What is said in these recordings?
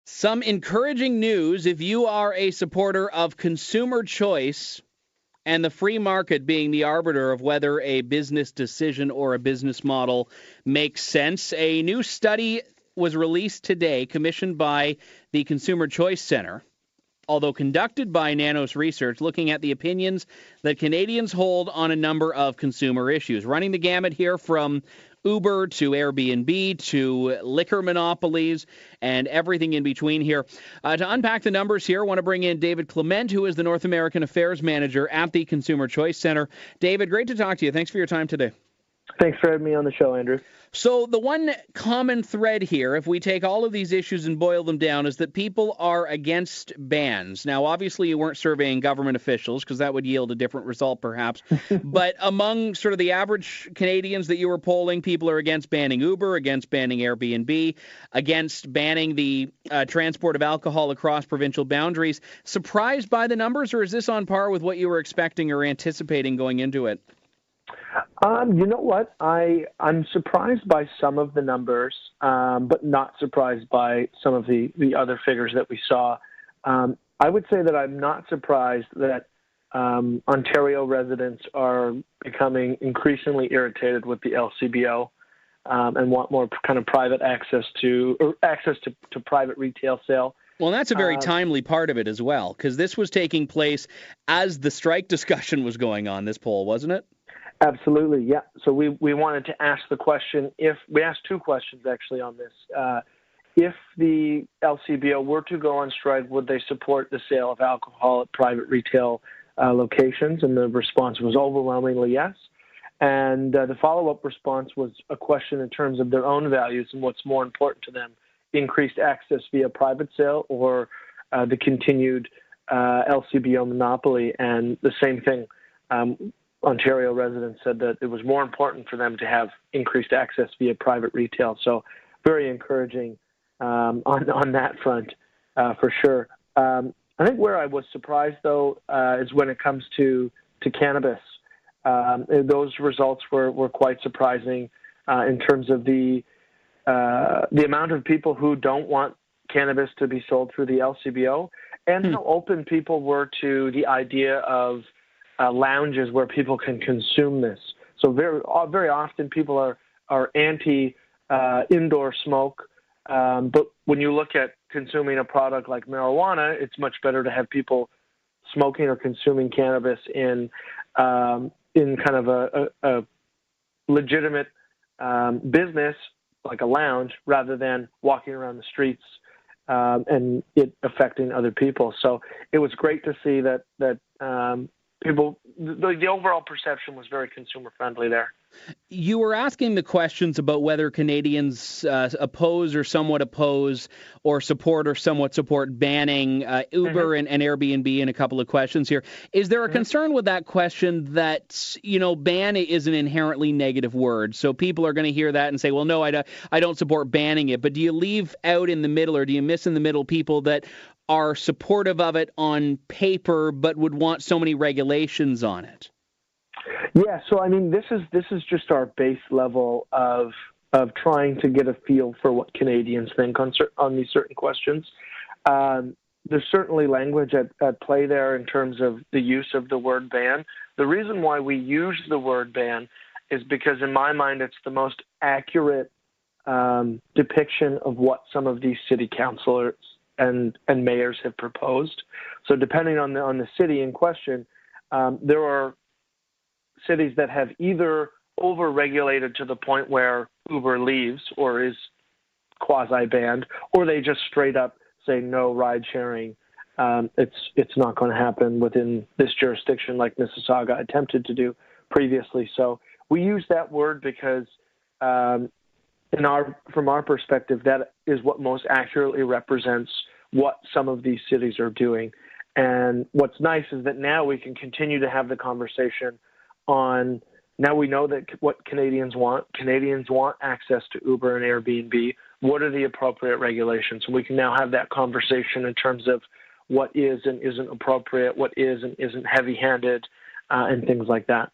Some encouraging news if you are a supporter of consumer choice and the free market being the arbiter of whether a business decision or a business model makes sense. A new study was released today, commissioned by the Consumer Choice Center, although conducted by Nanos Research, looking at the opinions that Canadians hold on a number of consumer issues. Running the gamut here from Uber to Airbnb to liquor monopolies and everything in between here. To unpack the numbers here, I want to bring in David Clement, who is the North American Affairs Manager at the Consumer Choice Center. David, great to talk to you. Thanks for your time today. Thanks for having me on the show, Andrew. So the one common thread here, if we take all of these issues and boil them down, is that people are against bans. Now, obviously, you weren't surveying government officials because that would yield a different result, perhaps. But among sort of the average Canadians that you were polling, people are against banning Uber, against banning Airbnb, against banning the transport of alcohol across provincial boundaries. Surprised by the numbers, or is this on par with what you were expecting or anticipating going into it? You know what? I'm surprised by some of the numbers, but not surprised by some of the other figures that we saw. I would say that I'm not surprised that Ontario residents are becoming increasingly irritated with the LCBO and want more kind of private access to private retail sale. Well, that's a very timely part of it as well, because this was taking place as the strike discussion was going on, this poll, wasn't it? Absolutely, yeah. So we wanted to ask the question, we asked two questions actually on this. If the LCBO were to go on strike, would they support the sale of alcohol at private retail locations? And the response was overwhelmingly yes. And the follow-up response was a question in terms of their own values and what's more important to them, increased access via private sale or the continued LCBO monopoly. And the same thing, Ontario residents said that it was more important for them to have increased access via private retail. So very encouraging on that front, for sure. I think where I was surprised, though, is when it comes to cannabis. Those results were quite surprising in terms of the amount of people who don't want cannabis to be sold through the LCBO and how open people were to the idea of lounges where people can consume this. So very often people are anti indoor smoke, but when you look at consuming a product like marijuana, it's much better to have people smoking or consuming cannabis in kind of a legitimate business like a lounge rather than walking around the streets and it affecting other people. So it was great to see that people, the overall perception was very consumer friendly there. You were asking the questions about whether Canadians oppose or somewhat oppose or support or somewhat support banning Uber and Airbnb in a couple of questions here. Is there a concern with that question that, ban is an inherently negative word? So people are going to hear that and say, well, no, I don't support banning it. But do you leave out in the middle or do you miss in the middle people that are supportive of it on paper but would want so many regulations on it? Yeah, so I mean, this is just our base level of trying to get a feel for what Canadians think on these certain questions. There's certainly language at play there in terms of the use of the word ban. The reason why we use the word ban is because, in my mind, it's the most accurate depiction of what some of these city councilors and mayors have proposed. So, depending on the city in question, there are cities that have either over-regulated to the point where Uber leaves or is quasi-banned, or they just straight up say no ride sharing. It's not going to happen within this jurisdiction like Mississauga attempted to do previously. So we use that word because from our perspective, that is what most accurately represents what some of these cities are doing. And what's nice is that now we can continue to have the conversation on, now we know that what Canadians want. Canadians want access to Uber and Airbnb. What are the appropriate regulations? We can now have that conversation in terms of what is and isn't appropriate, what is and isn't heavy-handed, and things like that.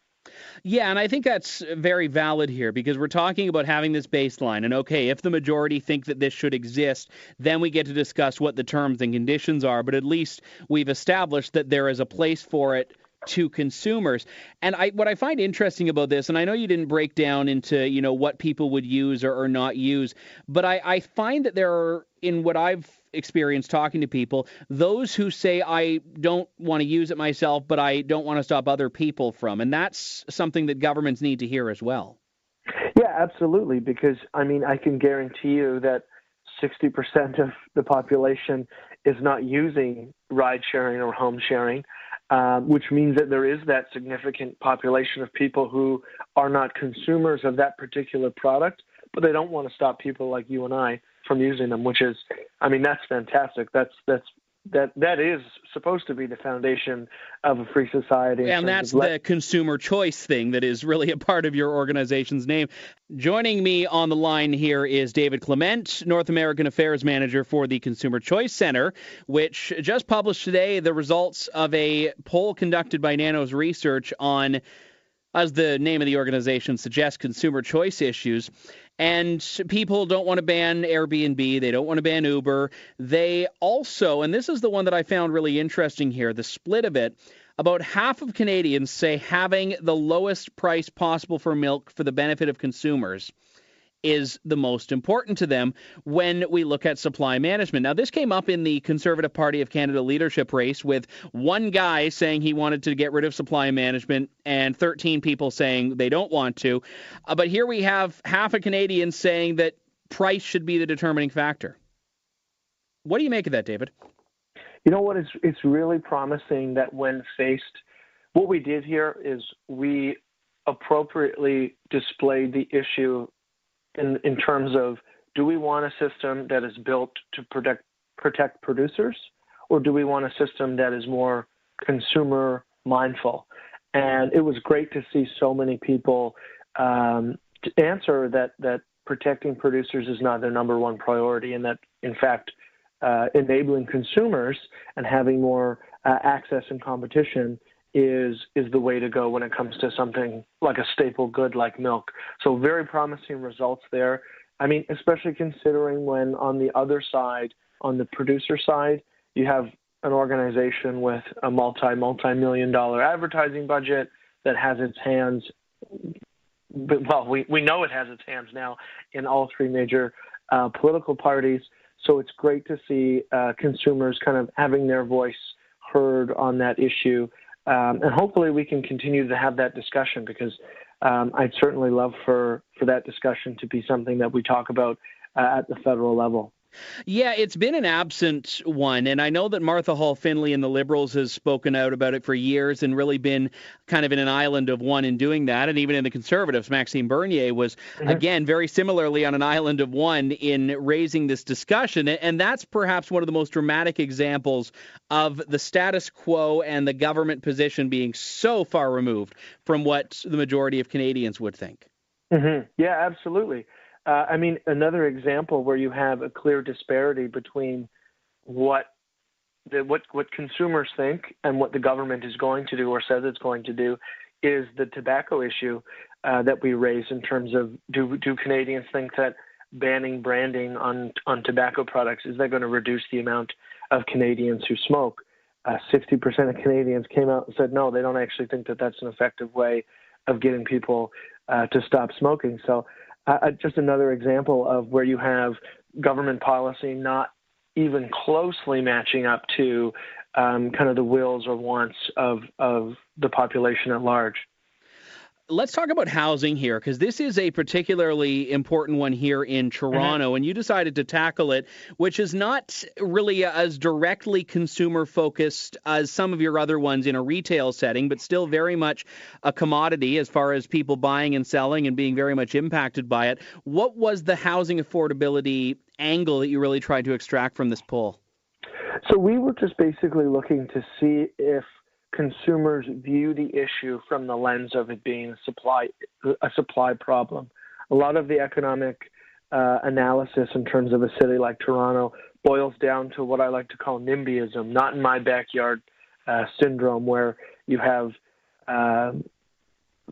Yeah, and I think that's very valid here because we're talking about having this baseline. And okay, if the majority think that this should exist, then we get to discuss what the terms and conditions are. But at least we've established that there is a place for it to consumers. And what I find interesting about this, and I know you didn't break down into, what people would use or not use, but I find that there are, in what I've experienced talking to people, those who say, I don't want to use it myself, but I don't want to stop other people from. And that's something that governments need to hear as well. Yeah, absolutely. Because, I can guarantee you that 60% of the population is not using ride sharing or home sharing, which means that there is that significant population of people who are not consumers of that particular product, but they don't want to stop people like you and I from using them, which is, that's fantastic. That is supposed to be the foundation of a free society. And that's the consumer choice thing that is really a part of your organization's name. Joining me on the line here is David Clement, North American Affairs Manager for the Consumer Choice Center, which just published today the results of a poll conducted by Nanos Research on, as the name of the organization suggests, consumer choice issues. And people don't want to ban Airbnb. They don't want to ban Uber. They also, and this is the one that I found really interesting here, the split of it, about half of Canadians say having the lowest price possible for milk for the benefit of consumers is the most important to them when we look at supply management. Now, this came up in the Conservative Party of Canada leadership race with one guy saying he wanted to get rid of supply management and 13 people saying they don't want to. But here we have half of Canadians saying that price should be the determining factor. What do you make of that, David? You know what? It's really promising that when faced, what we did here is we appropriately displayed the issue in terms of, do we want a system that is built to protect producers, or do we want a system that is more consumer mindful? And it was great to see so many people answer that protecting producers is not their number one priority, and that, in fact, enabling consumers and having more access and competition is the way to go when it comes to something like a staple good like milk. So very promising results there. Especially considering when on the other side, on the producer side, you have an organization with a multi-million dollar advertising budget that has its hands, well, we know it has its hands now in all three major political parties. So it's great to see consumers kind of having their voice heard on that issue. And hopefully we can continue to have that discussion, because I'd certainly love for that discussion to be something that we talk about at the federal level. Yeah, it's been an absent one, and I know that Martha Hall Findlay and the Liberals has spoken out about it for years and really been kind of in an island of one in doing that, and even in the Conservatives, Maxime Bernier was, again, very similarly on an island of one in raising this discussion, and that's perhaps one of the most dramatic examples of the status quo and the government position being so far removed from what the majority of Canadians would think. Mm-hmm. Yeah, absolutely. Another example where you have a clear disparity between what consumers think and what the government is going to do or says it's going to do is the tobacco issue that we raise in terms of, do Canadians think that banning branding on tobacco products, is that going to reduce the amount of Canadians who smoke? 60% of Canadians came out and said no, they don't actually think that that's an effective way of getting people to stop smoking. So just another example of where you have government policy not even closely matching up to kind of the wills or wants of the population at large. Let's talk about housing here, because this is a particularly important one here in Toronto, and you decided to tackle it, which is not really as directly consumer-focused as some of your other ones in a retail setting, but still very much a commodity as far as people buying and selling and being very much impacted by it. What was the housing affordability angle that you really tried to extract from this poll? So we were just basically looking to see if consumers view the issue from the lens of it being a supply problem. A lot of the economic analysis in terms of a city like Toronto boils down to what I like to call NIMBYism, not in my backyard syndrome, where you have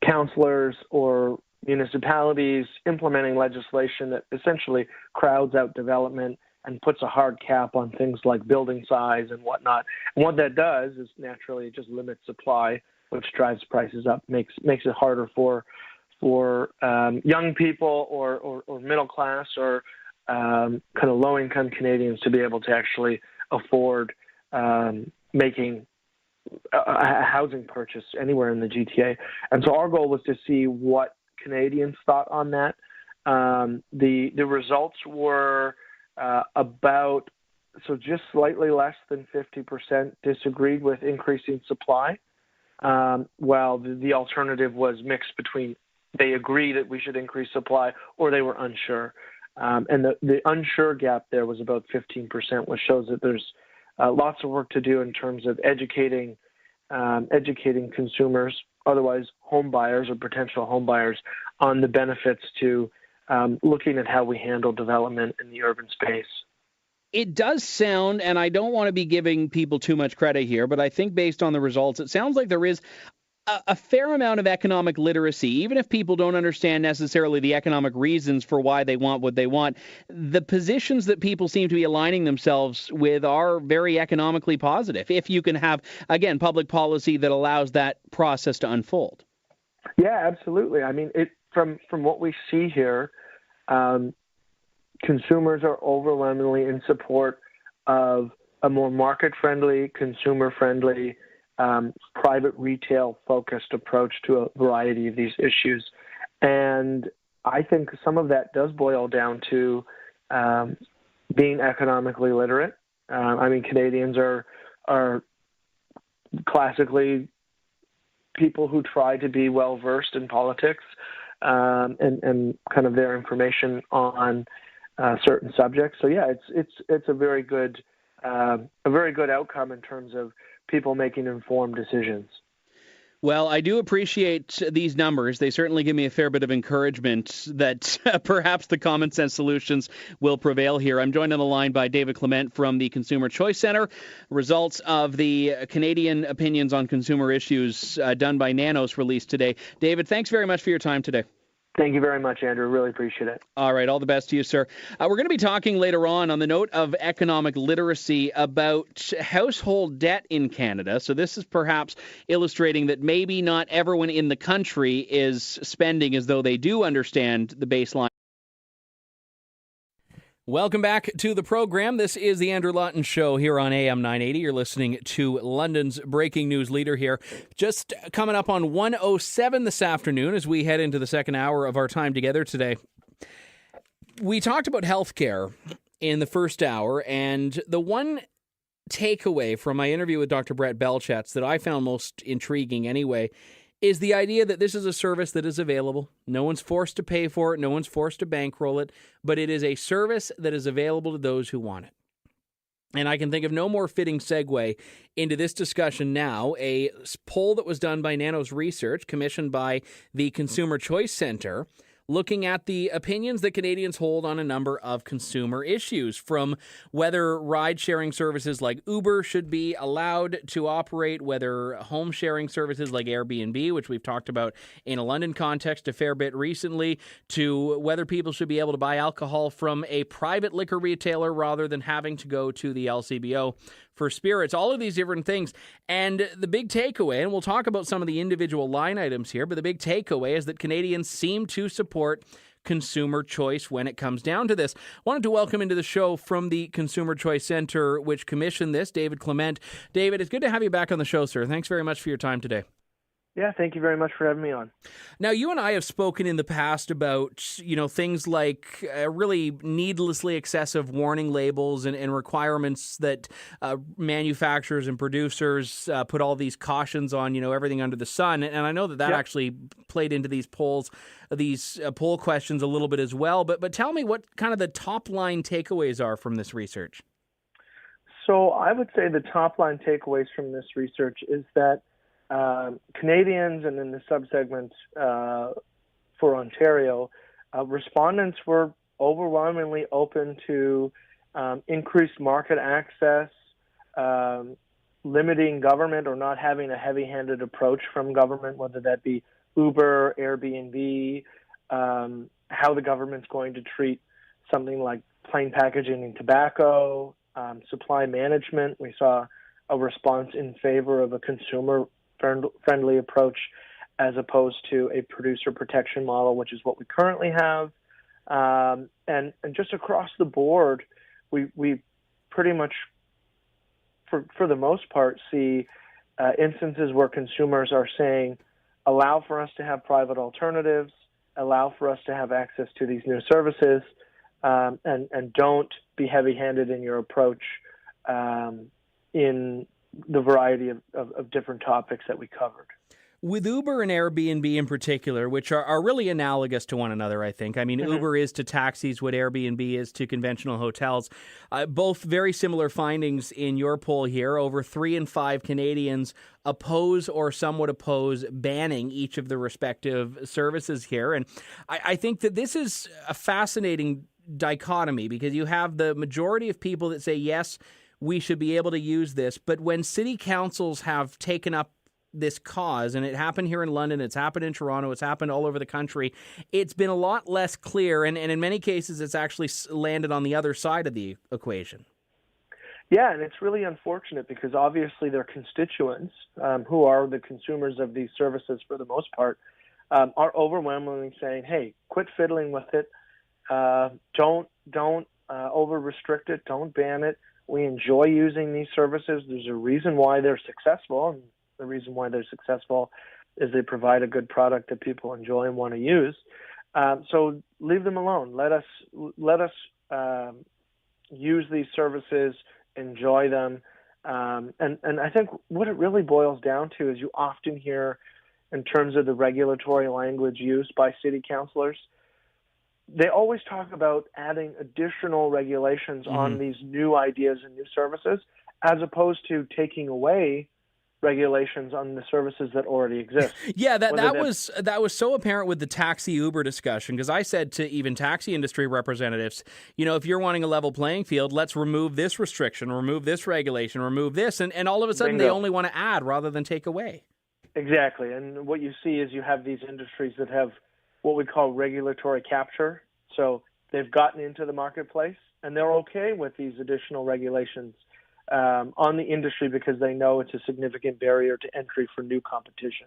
councillors or municipalities implementing legislation that essentially crowds out development and puts a hard cap on things like building size and whatnot. And what that does is naturally it just limits supply, which drives prices up, makes it harder for young people or middle class or kind of low-income Canadians to be able to actually afford making a housing purchase anywhere in the GTA. And so our goal was to see what Canadians thought on that. The results were just slightly less than 50% disagreed with increasing supply, while the alternative was mixed between they agree that we should increase supply or they were unsure. And the unsure gap there was about 15%, which shows that there's lots of work to do in terms of educating consumers, otherwise home buyers or potential home buyers, on the benefits to looking at how we handle development in the urban space. It does sound, and I don't want to be giving people too much credit here, but I think based on the results, it sounds like there is a fair amount of economic literacy, even if people don't understand necessarily the economic reasons for why they want what they want. The positions that people seem to be aligning themselves with are very economically positive, if you can have, again, public policy that allows that process to unfold. Yeah, absolutely. I mean, from what we see here, consumers are overwhelmingly in support of a more market-friendly, consumer-friendly, private retail-focused approach to a variety of these issues. And I think some of that does boil down to being economically literate. I mean, Canadians are classically people who try to be well-versed in politics and kind of their information on certain subjects. So yeah, it's a very good outcome in terms of people making informed decisions. Well, I do appreciate these numbers. They certainly give me a fair bit of encouragement that perhaps the common sense solutions will prevail here. I'm joined on the line by David Clement from the Consumer Choice Centre. Results of the Canadian Opinions on Consumer Issues done by Nanos released today. David, thanks very much for your time today. Thank you very much, Andrew. Really appreciate it. All right. All the best to you, sir. We're going to be talking later on the note of economic literacy about household debt in Canada. So this is perhaps illustrating that maybe not everyone in the country is spending as though they do understand the baseline. Welcome back to the program. This is the Andrew Lawton Show here on AM 980. You're listening to London's breaking news leader here. Just coming up on 1:07 this afternoon as we head into the second hour of our time together today. We talked about healthcare in the first hour, and the one takeaway from my interview with Dr. Brett Belchatz that I found most intriguing anyway is the idea that this is a service that is available. No one's forced to pay for it. No one's forced to bankroll it. But it is a service that is available to those who want it. And I can think of no more fitting segue into this discussion now. A poll that was done by Nanos Research, commissioned by the Consumer Choice Centre, looking at the opinions that Canadians hold on a number of consumer issues, from whether ride-sharing services like Uber should be allowed to operate, whether home-sharing services like Airbnb, which we've talked about in a London context a fair bit recently, to whether people should be able to buy alcohol from a private liquor retailer rather than having to go to the LCBO for spirits, all of these different things. And the big takeaway, and we'll talk about some of the individual line items here, but the big takeaway is that Canadians seem to support consumer choice when it comes down to this. Wanted to welcome into the show from the Consumer Choice Centre, which commissioned this, David Clement. David, it's good to have you back on the show, sir. Thanks very much for your time today. Yeah, thank you very much for having me on. Now, you and I have spoken in the past about, things like really needlessly excessive warning labels and requirements that manufacturers and producers put all these cautions on, everything under the sun. And I know that actually played into these polls, these poll questions a little bit as well. But tell me what kind of the top line takeaways are from this research. So I would say the top line takeaways from this research is that Canadians and in the subsegment for Ontario, respondents were overwhelmingly open to increased market access, limiting government or not having a heavy-handed approach from government, whether that be Uber, Airbnb, how the government's going to treat something like plain packaging and tobacco, supply management. We saw a response in favor of a consumer-friendly approach as opposed to a producer protection model, which is what we currently have. And just across the board, we pretty much, for the most part, see instances where consumers are saying, allow for us to have private alternatives, allow for us to have access to these new services, and don't be heavy-handed in your approach in the variety of different topics that we covered. With Uber and Airbnb in particular, which are really analogous to one another, I think. I mean, Uber is to taxis what Airbnb is to conventional hotels. Both very similar findings in your poll here. Over 3 in 5 Canadians oppose or some would oppose banning each of the respective services here. And I think that this is a fascinating dichotomy because you have the majority of people that say, yes, we should be able to use this. But when city councils have taken up this cause, and it happened here in London, it's happened in Toronto, it's happened all over the country, it's been a lot less clear, and in many cases it's actually landed on the other side of the equation. Yeah, and it's really unfortunate because obviously their constituents, who are the consumers of these services for the most part, are overwhelmingly saying, hey, quit fiddling with it, don't over-restrict it, don't ban it. We enjoy using these services. There's a reason why they're successful, and the reason why they're successful is they provide a good product that people enjoy and want to use. So leave them alone. Let us use these services, enjoy them. And I think what it really boils down to is you often hear in terms of the regulatory language used by city councilors, they always talk about adding additional regulations on these new ideas and new services as opposed to taking away regulations on the services that already exist. Yeah, that was so apparent with the taxi Uber discussion, because I said to even taxi industry representatives, you know, if you're wanting a level playing field, let's remove this restriction, remove this regulation, remove this, and all of a sudden they only want to add rather than take away. Exactly, and what you see is you have these industries that have what we call regulatory capture, so they've gotten into the marketplace and they're okay with these additional regulations on the industry because they know it's a significant barrier to entry for new competition.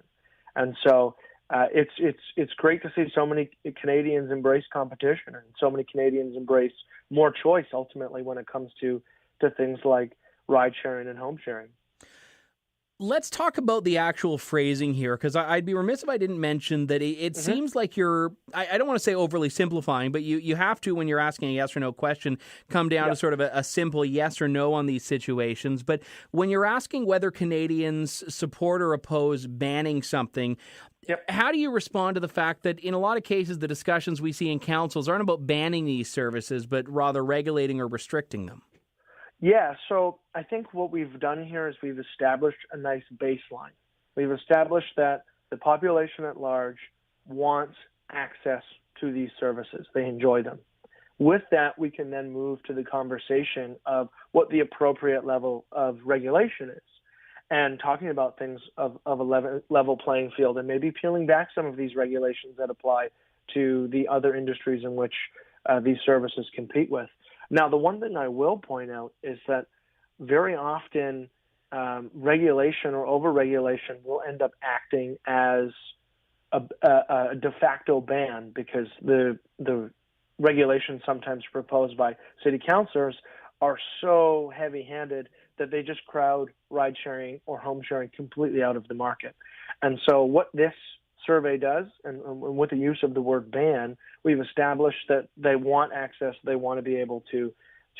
And so it's great to see so many Canadians embrace competition and so many Canadians embrace more choice ultimately when it comes to things like ride sharing and home sharing. Let's talk about the actual phrasing here, because I'd be remiss if I didn't mention that it seems like you're, I don't want to say overly simplifying, but you have to, when you're asking a yes or no question, come down to sort of a simple yes or no on these situations. But when you're asking whether Canadians support or oppose banning something, how do you respond to the fact that in a lot of cases the discussions we see in councils aren't about banning these services, but rather regulating or restricting them? Yeah, so I think what we've done here is we've established a nice baseline. We've established that the population at large wants access to these services. They enjoy them. With that, we can then move to the conversation of what the appropriate level of regulation is and talking about things of a level playing field and maybe peeling back some of these regulations that apply to the other industries in which these services compete with. Now, the one thing I will point out is that very often regulation or over-regulation will end up acting as a de facto ban because the regulations sometimes proposed by city councilors are so heavy-handed that they just crowd ride-sharing or home-sharing completely out of the market. And so what this survey does, and with the use of the word ban, we've established that they want access, they want to be able to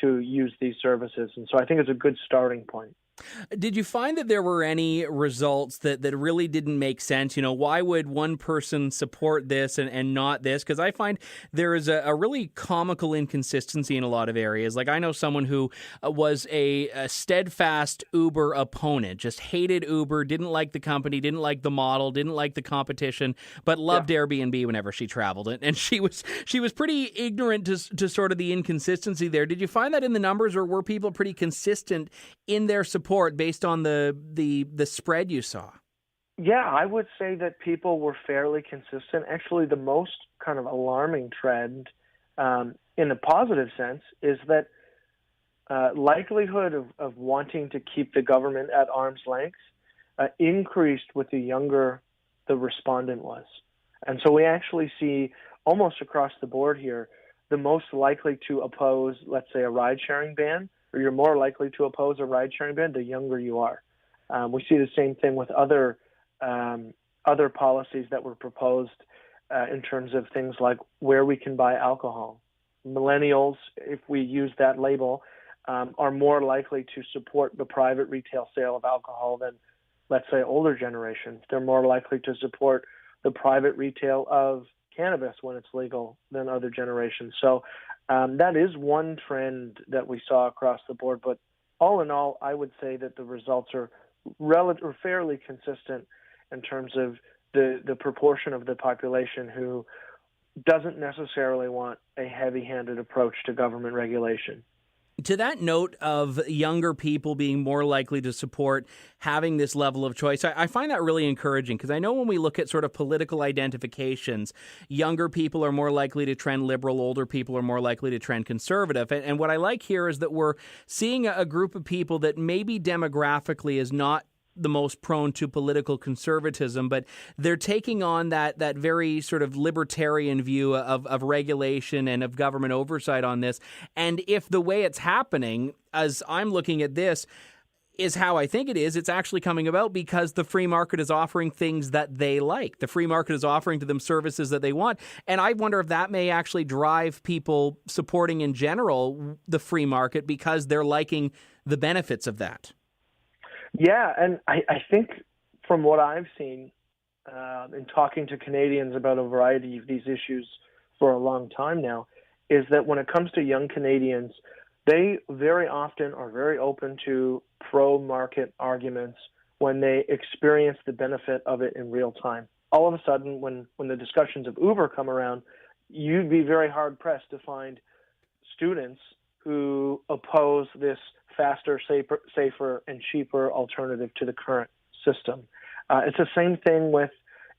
use these services. And so I think it's a good starting point. Did you find that there were any results that really didn't make sense? You know, why would one person support this and not this? Because I find there is a really comical inconsistency in a lot of areas. Like I know someone who was a steadfast Uber opponent, just hated Uber, didn't like the company, didn't like the model, didn't like the competition, but loved Airbnb whenever she traveled. And she was pretty ignorant to sort of the inconsistency there. Did you find that in the numbers, or were people pretty consistent in their support based on the spread you saw? Yeah, I would say that people were fairly consistent. Actually, the most kind of alarming trend, in the positive sense, is that likelihood of wanting to keep the government at arm's length increased with the younger the respondent was. And so we actually see almost across the board here, the most likely to oppose, let's say, a ride-sharing ban, or you're more likely to oppose a ride-sharing ban the younger you are. We see the same thing with other policies that were proposed in terms of things like where we can buy alcohol. Millennials, if we use that label, are more likely to support the private retail sale of alcohol than, let's say, older generations. They're more likely to support the private retail of cannabis when it's legal than other generations. So that is one trend that we saw across the board. But all in all, I would say that the results are fairly consistent in terms of the proportion of the population who doesn't necessarily want a heavy-handed approach to government regulation. To that note of younger people being more likely to support having this level of choice, I find that really encouraging, because I know when we look at sort of political identifications, younger people are more likely to trend liberal, older people are more likely to trend conservative. And what I like here is that we're seeing a group of people that maybe demographically is not the most prone to political conservatism, but they're taking on that very sort of libertarian view of regulation and of government oversight on this. And if the way it's happening, as I'm looking at this, is how I think it is, it's actually coming about because the free market is offering things that they like. The free market is offering to them services that they want. And I wonder if that may actually drive people supporting in general the free market because they're liking the benefits of that. Yeah, and I think from what I've seen in talking to Canadians about a variety of these issues for a long time now, is that when it comes to young Canadians, they very often are very open to pro-market arguments when they experience the benefit of it in real time. All of a sudden, when the discussions of Uber come around, you'd be very hard-pressed to find students who oppose this faster, safer, and cheaper alternative to the current system. It's the same thing with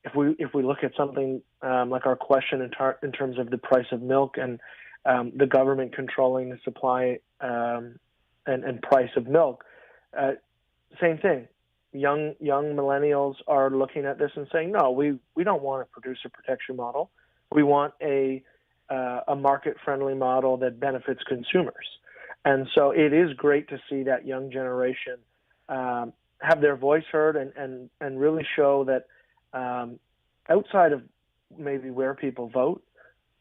if we look at something like our question in terms of the price of milk and the government controlling the supply and price of milk. Same thing. Young millennials are looking at this and saying, no, we don't want a producer protection model. We want a market-friendly model that benefits consumers. And so it is great to see that young generation have their voice heard and really show that outside of maybe where people vote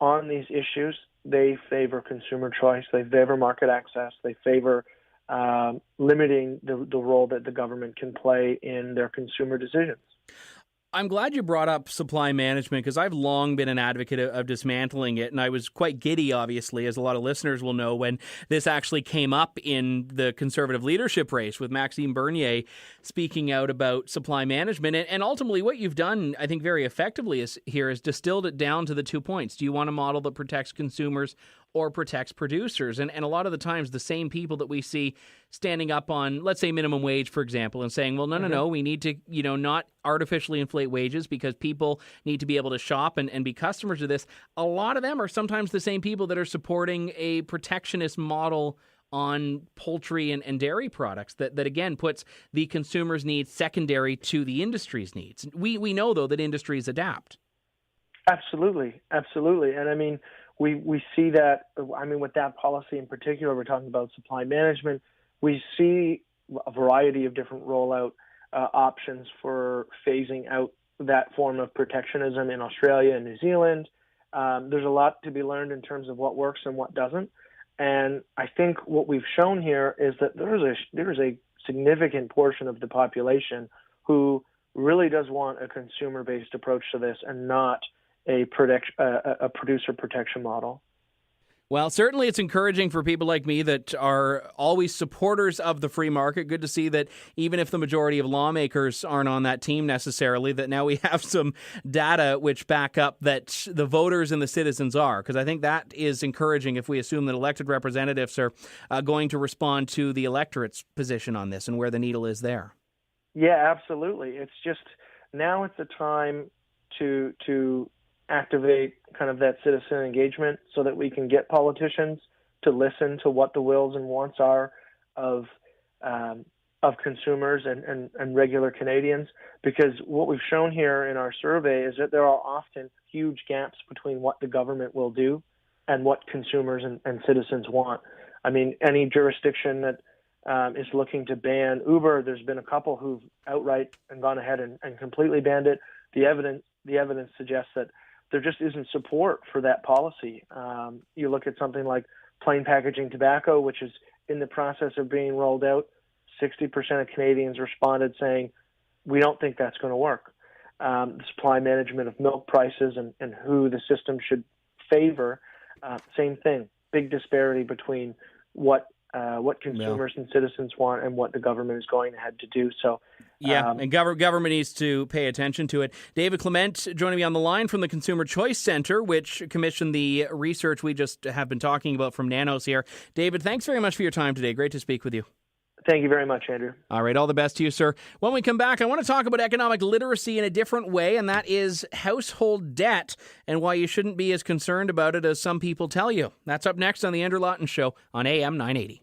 on these issues, they favor consumer choice, they favor market access, they favor limiting the role that the government can play in their consumer decisions. I'm glad you brought up supply management, because I've long been an advocate of dismantling it, and I was quite giddy, obviously, as a lot of listeners will know, when this actually came up in the Conservative leadership race with Maxime Bernier speaking out about supply management. And ultimately what you've done, I think very effectively is distilled it down to the 2 points. Do you want a model that protects consumers or protects producers? And a lot of the times the same people that we see standing up on, let's say, minimum wage, for example, and saying, well, no, we need to, not artificially inflate wages because people need to be able to shop and be customers of this. A lot of them are sometimes the same people that are supporting a protectionist model on poultry and dairy products that again puts the consumer's needs secondary to the industry's needs. We know, though, that industries adapt. Absolutely. And I mean, we see that, with that policy in particular, we're talking about supply management. We see a variety of different rollout options for phasing out that form of protectionism in Australia and New Zealand. There's a lot to be learned in terms of what works and what doesn't. And I think what we've shown here is that there is a significant portion of the population who really does want a consumer-based approach to this and not a producer protection model. Well, certainly it's encouraging for people like me that are always supporters of the free market. Good to see that even if the majority of lawmakers aren't on that team necessarily, that now we have some data which back up that the voters and the citizens are, because I think that is encouraging if we assume that elected representatives are going to respond to the electorate's position on this and where the needle is there. Yeah, absolutely. It's just now it's the time to activate kind of that citizen engagement so that we can get politicians to listen to what the wills and wants are of consumers and regular Canadians. Because what we've shown here in our survey is that there are often huge gaps between what the government will do and what consumers and citizens want. I mean, any jurisdiction that is looking to ban Uber, there's been a couple who've outright and gone ahead and completely banned it. The evidence suggests that there just isn't support for that policy. You look at something like plain packaging tobacco, which is in the process of being rolled out. 60% of Canadians responded saying, we don't think that's going to work. The supply management of milk prices and who the system should favor, same thing. Big disparity between what consumers and citizens want and what the government is going ahead to do. So, and government needs to pay attention to it. David Clement joining me on the line from the Consumer Choice Center, which commissioned the research we just have been talking about from Nanos here. David, thanks very much for your time today. Great to speak with you. Thank you very much, Andrew. All right, all the best to you, sir. When we come back, I want to talk about economic literacy in a different way, and that is household debt and why you shouldn't be as concerned about it as some people tell you. That's up next on the Andrew Lawton Show on AM 980.